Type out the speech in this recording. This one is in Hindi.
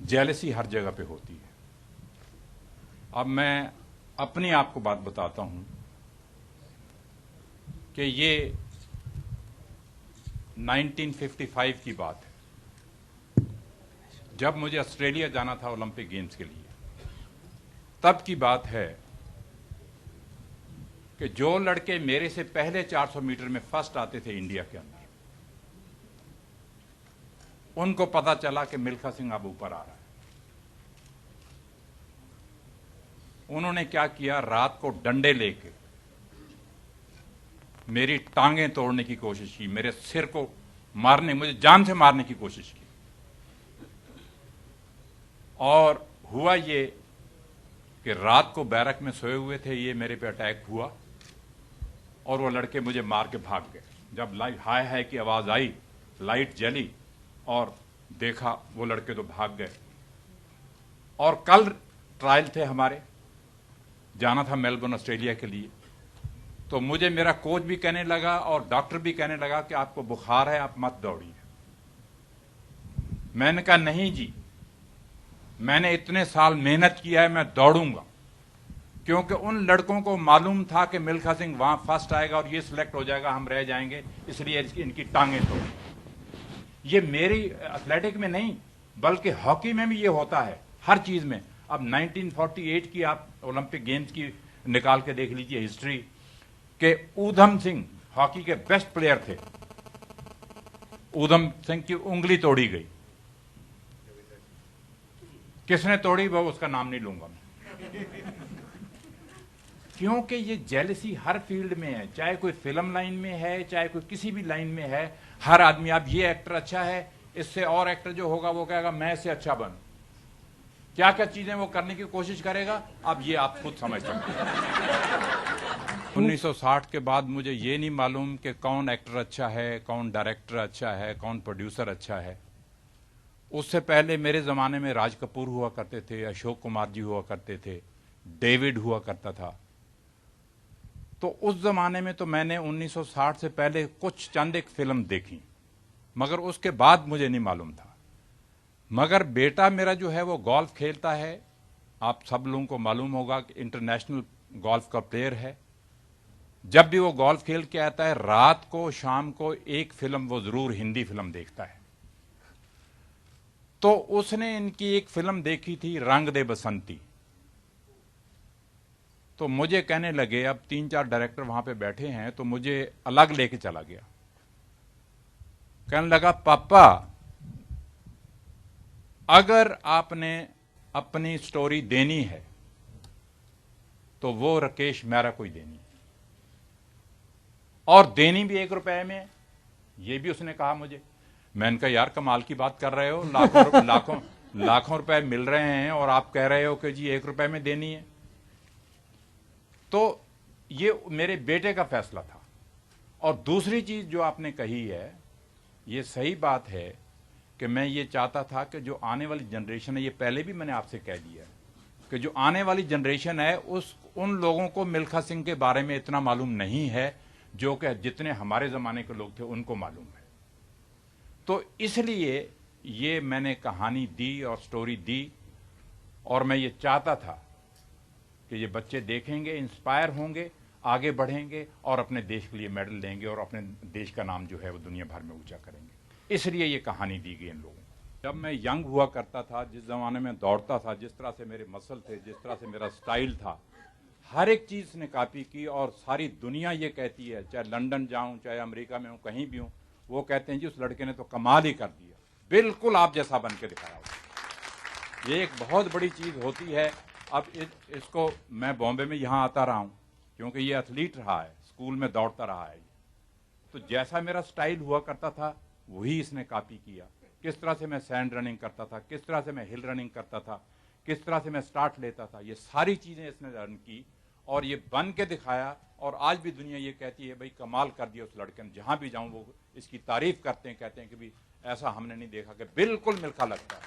जेलसी हर जगह पे होती है। अब मैं अपनी आपको बात बताता हूं कि ये 1955 की बात है, जब मुझे ऑस्ट्रेलिया जाना था ओलंपिक गेम्स के लिए। तब की बात है कि जो लड़के मेरे से पहले 400 मीटर में फर्स्ट आते थे इंडिया के अंदर, उनको पता चला कि मिल्खा सिंह अब ऊपर आ रहा है। उन्होंने क्या किया, रात को डंडे लेके मेरी टांगें तोड़ने की कोशिश की, मेरे सिर को मारने, मुझे जान से मारने की कोशिश की। और हुआ ये कि रात को बैरक में सोए हुए थे, ये मेरे पे अटैक हुआ और वो लड़के मुझे मार के भाग गए। जब लाइट हाय हाय की आवाज आई, लाइट जली और देखा वो लड़के तो भाग गए। और कल ट्रायल थे हमारे, जाना था मेलबर्न ऑस्ट्रेलिया के लिए। तो मुझे मेरा कोच भी कहने लगा और डॉक्टर भी कहने लगा कि आपको बुखार है, आप मत दौड़िए। मैंने कहा नहीं जी, मैंने इतने साल मेहनत किया है, मैं दौड़ूंगा। क्योंकि उन लड़कों को मालूम था कि मिल्खा सिंह वहां फर्स्ट आएगा और ये सिलेक्ट हो जाएगा, हम रह जाएंगे, इसलिए इनकी टांगें तोड़ी। ये मेरी एथलेटिक में नहीं बल्कि हॉकी में भी ये होता है, हर चीज में। अब 1948 की आप ओलंपिक गेम्स की निकाल के देख लीजिए हिस्ट्री, के ऊधम सिंह हॉकी के बेस्ट प्लेयर थे। ऊधम सिंह की उंगली तोड़ी गई। किसने तोड़ी वो उसका नाम नहीं लूंगा मैं। क्योंकि ये जेलसी हर फील्ड में है, चाहे कोई फिल्म लाइन में है, चाहे कोई किसी भी लाइन में है। हर आदमी, अब ये एक्टर अच्छा है, इससे और एक्टर जो होगा वो कहेगा मैं इससे अच्छा बनूं। क्या क्या चीजें वो करने की कोशिश करेगा, अब ये आप खुद समझ सकते हैं। 1960 के बाद मुझे ये नहीं मालूम कि कौन एक्टर अच्छा है, कौन डायरेक्टर अच्छा है, कौन प्रोड्यूसर अच्छा है। उससे पहले मेरे जमाने में राज कपूर हुआ करते थे, अशोक कुमार जी हुआ करते थे, डेविड हुआ करता था। तो उस जमाने में तो मैंने 1960 से पहले कुछ चंद एक फिल्म देखी, मगर उसके बाद मुझे नहीं मालूम था। मगर बेटा मेरा जो है वो गोल्फ खेलता है, आप सब लोगों को मालूम होगा कि इंटरनेशनल गोल्फ का प्लेयर है। जब भी वो गोल्फ खेल के आता है, रात को शाम को एक फिल्म वो जरूर हिंदी फिल्म देखता है। तो उसने इनकी एक फिल्म देखी थी, रंग दे बसंती। तो मुझे कहने लगे, अब 3-4 डायरेक्टर वहां पे बैठे हैं, तो मुझे अलग लेके चला गया। कहने लगा पापा, अगर आपने अपनी स्टोरी देनी है तो वो राकेश मेहरा को ही देनी है, और देनी भी 1 रुपए में। ये भी उसने कहा मुझे। मैंने कहा यार कमाल की बात कर रहे हो, लाखों रुपए मिल रहे हैं और आप कह रहे हो कि जी 1 रुपए में देनी है। तो ये मेरे बेटे का फैसला था। और दूसरी चीज जो आपने कही है, ये सही बात है कि मैं ये चाहता था कि जो आने वाली जनरेशन है, ये पहले भी मैंने आपसे कह दिया कि जो आने वाली जनरेशन है उन लोगों को मिल्खा सिंह के बारे में इतना मालूम नहीं है जो कि जितने हमारे जमाने के लोग थे उनको मालूम है। तो इसलिए ये मैंने कहानी दी और स्टोरी दी, और मैं ये चाहता था कि ये बच्चे देखेंगे, इंस्पायर होंगे, आगे बढ़ेंगे और अपने देश के लिए मेडल लेंगे और अपने देश का नाम जो है वो दुनिया भर में ऊंचा करेंगे। इसलिए ये कहानी दी गई इन लोगों को। जब मैं यंग हुआ करता था, जिस जमाने में दौड़ता था, जिस तरह से मेरे मसल थे, जिस तरह से मेरा स्टाइल था, हर एक चीज ने कॉपी की। और सारी दुनिया ये कहती है, चाहे लंदन जाऊं, चाहे अमेरिका में हूं, कहीं भी हूं, वो कहते हैं जी उस लड़के ने तो कमाल ही कर दिया, बिल्कुल आप जैसा बन के दिखाया हो। ये एक बहुत बड़ी चीज होती है। अब इसको मैं बॉम्बे में यहां आता रहा हूं क्योंकि ये एथलीट रहा है, स्कूल में दौड़ता रहा है। तो जैसा मेरा स्टाइल हुआ करता था वही इसने कॉपी किया। किस तरह से मैं सैंड रनिंग करता था, किस तरह से मैं हिल रनिंग करता था, किस तरह से मैं स्टार्ट लेता था, ये सारी चीजें इसने रन की और ये बन के दिखाया। और आज भी दुनिया ये कहती है भाई कमाल कर दिया उस लड़के ने। जहां भी जाऊं वो इसकी तारीफ करते हैं, कहते हैं कि भाई ऐसा हमने नहीं देखा, कि बिल्कुल मिल्खा लगता है।